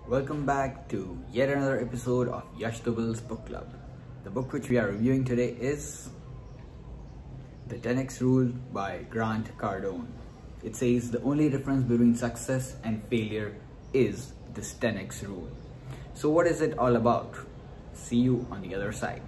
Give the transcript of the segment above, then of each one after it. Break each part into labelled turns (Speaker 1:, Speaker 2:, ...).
Speaker 1: Welcome back to yet another episode of Yash Dubel's Book Club. The book which we are reviewing today is The 10x Rule by Grant Cardone. It says the only difference between success and failure is this 10x rule. So what is it all about? See you on the other side.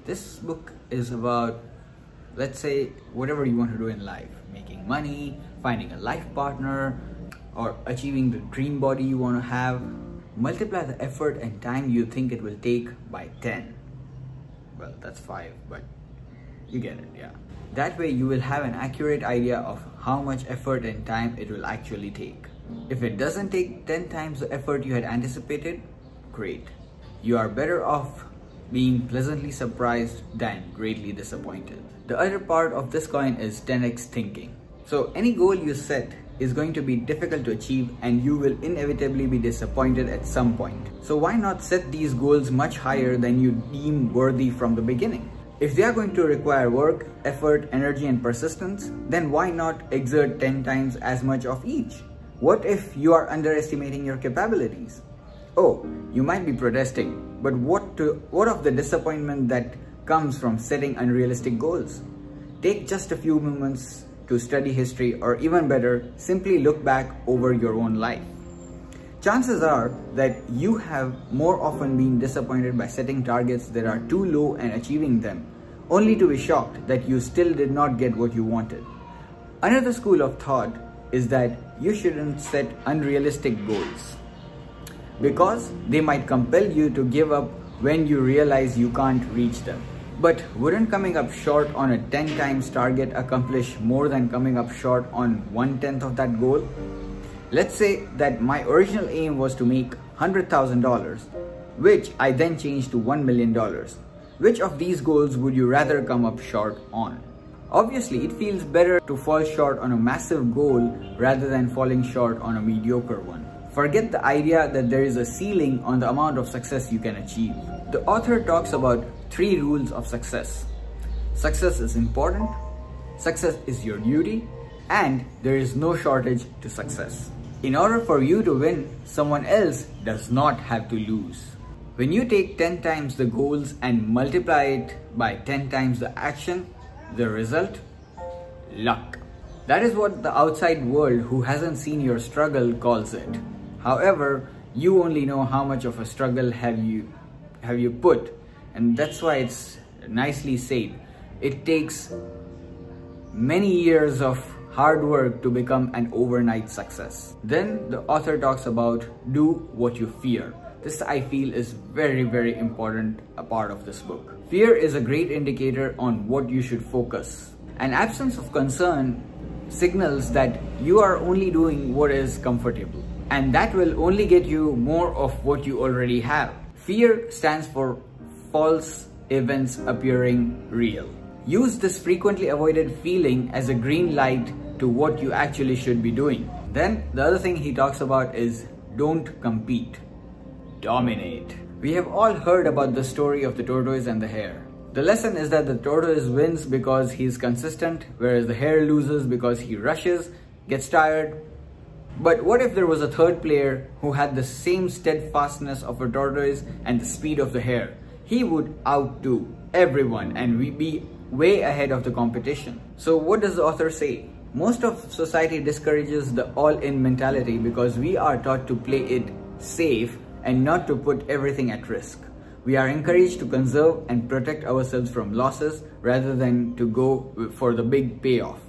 Speaker 1: This book is about, let's say, whatever you want to do in life. Making money, finding a life partner, or achieving the dream body you want to have. Multiply the effort and time you think it will take by 10. Well, that's 5, but you get it, yeah. That way you will have an accurate idea of how much effort and time it will actually take. If it doesn't take 10 times the effort you had anticipated, great. You are better off being pleasantly surprised than greatly disappointed. The other part of this coin is 10x thinking. So any goal you set is going to be difficult to achieve and you will inevitably be disappointed at some point. So why not set these goals much higher than you deem worthy from the beginning? If they are going to require work, effort, energy and persistence, then why not exert 10 times as much of each? What if you are underestimating your capabilities? Oh, you might be protesting, but what of the disappointment that comes from setting unrealistic goals? Take just a few moments to study history, or even better, simply look back over your own life. Chances are that you have more often been disappointed by setting targets that are too low and achieving them, only to be shocked that you still did not get what you wanted. Another school of thought is that you shouldn't set unrealistic goals, because they might compel you to give up when you realize you can't reach them. But wouldn't coming up short on a 10 times target accomplish more than coming up short on 1/10 of that goal? Let's say that my original aim was to make $100,000, which I then changed to $1 million. Which of these goals would you rather come up short on? Obviously, it feels better to fall short on a massive goal rather than falling short on a mediocre one. Forget the idea that there is a ceiling on the amount of success you can achieve. The author talks about 3 rules of success. Success is important, success is your duty, and there is no shortage to success. In order for you to win, someone else does not have to lose. When you take 10 times the goals and multiply it by 10 times the action, the result? Luck. That is what the outside world who hasn't seen your struggle calls it. However, you only know how much of a struggle have you put, and that's why it's nicely said. It takes many years of hard work to become an overnight success. Then the author talks about do what you fear. This I feel is very important a part of this book. Fear is a great indicator on what you should focus. An absence of concern signals that you are only doing what is comfortable, and that will only get you more of what you already have. Fear stands for false events appearing real. Use this frequently avoided feeling as a green light to what you actually should be doing. Then the other thing he talks about is don't compete, dominate. We have all heard about the story of the tortoise and the hare. The lesson is that the tortoise wins because he is consistent, whereas the hare loses because he rushes, gets tired. But what if there was a third player who had the same steadfastness of a tortoise and the speed of the hare? He would outdo everyone and be way ahead of the competition. So what does the author say? Most of society discourages the all-in mentality because we are taught to play it safe and not to put everything at risk. We are encouraged to conserve and protect ourselves from losses rather than to go for the big payoff.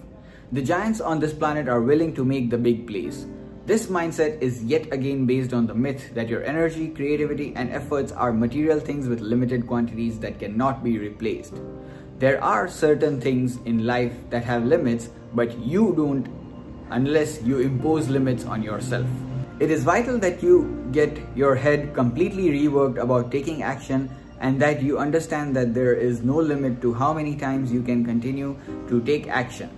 Speaker 1: The giants on this planet are willing to make the big plays. This mindset is yet again based on the myth that your energy, creativity, and efforts are material things with limited quantities that cannot be replaced. There are certain things in life that have limits, but you don't unless you impose limits on yourself. It is vital that you get your head completely reworked about taking action and that you understand that there is no limit to how many times you can continue to take action.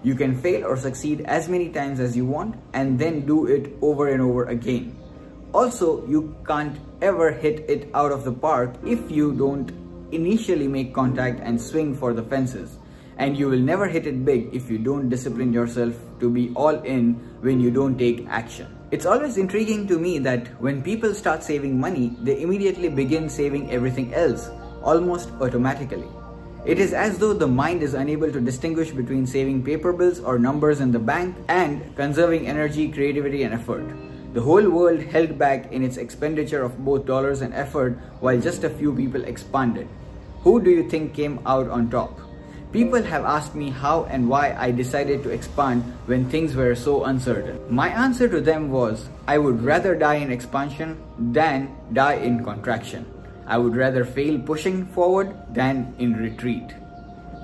Speaker 1: You can fail or succeed as many times as you want and then do it over and over again. Also, you can't ever hit it out of the park if you don't initially make contact and swing for the fences. And you will never hit it big if you don't discipline yourself to be all in when you don't take action. It's always intriguing to me that when people start saving money, they immediately begin saving everything else, almost automatically. It is as though the mind is unable to distinguish between saving paper bills or numbers in the bank and conserving energy, creativity, and effort. The whole world held back in its expenditure of both dollars and effort while just a few people expanded. Who do you think came out on top? People have asked me how and why I decided to expand when things were so uncertain. My answer to them was, I would rather die in expansion than die in contraction. I would rather fail pushing forward than in retreat.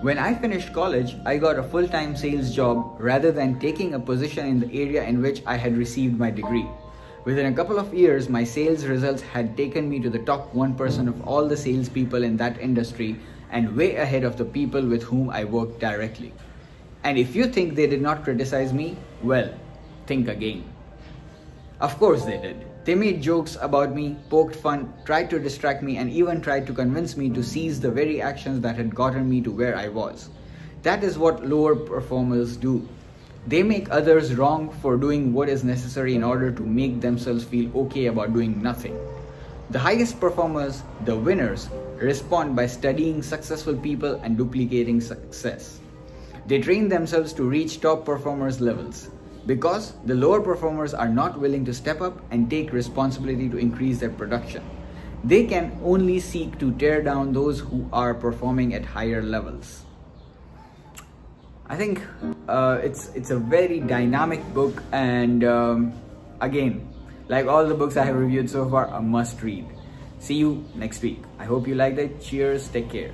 Speaker 1: When I finished college, I got a full-time sales job rather than taking a position in the area in which I had received my degree. Within a couple of years, my sales results had taken me to the top 1% of all the salespeople in that industry and way ahead of the people with whom I worked directly. And if you think they did not criticize me, well, think again. Of course they did. They made jokes about me, poked fun, tried to distract me, and even tried to convince me to cease the very actions that had gotten me to where I was. That is what lower performers do. They make others wrong for doing what is necessary in order to make themselves feel okay about doing nothing. The highest performers, the winners, respond by studying successful people and duplicating success. They train themselves to reach top performers' levels because the lower performers are not willing to step up and take responsibility to increase their production. They can only seek to tear down those who are performing at higher levels. I think it's a very dynamic book, and again, like all the books I have reviewed so far, a must read. See you next week. I hope you liked it. Cheers, take care.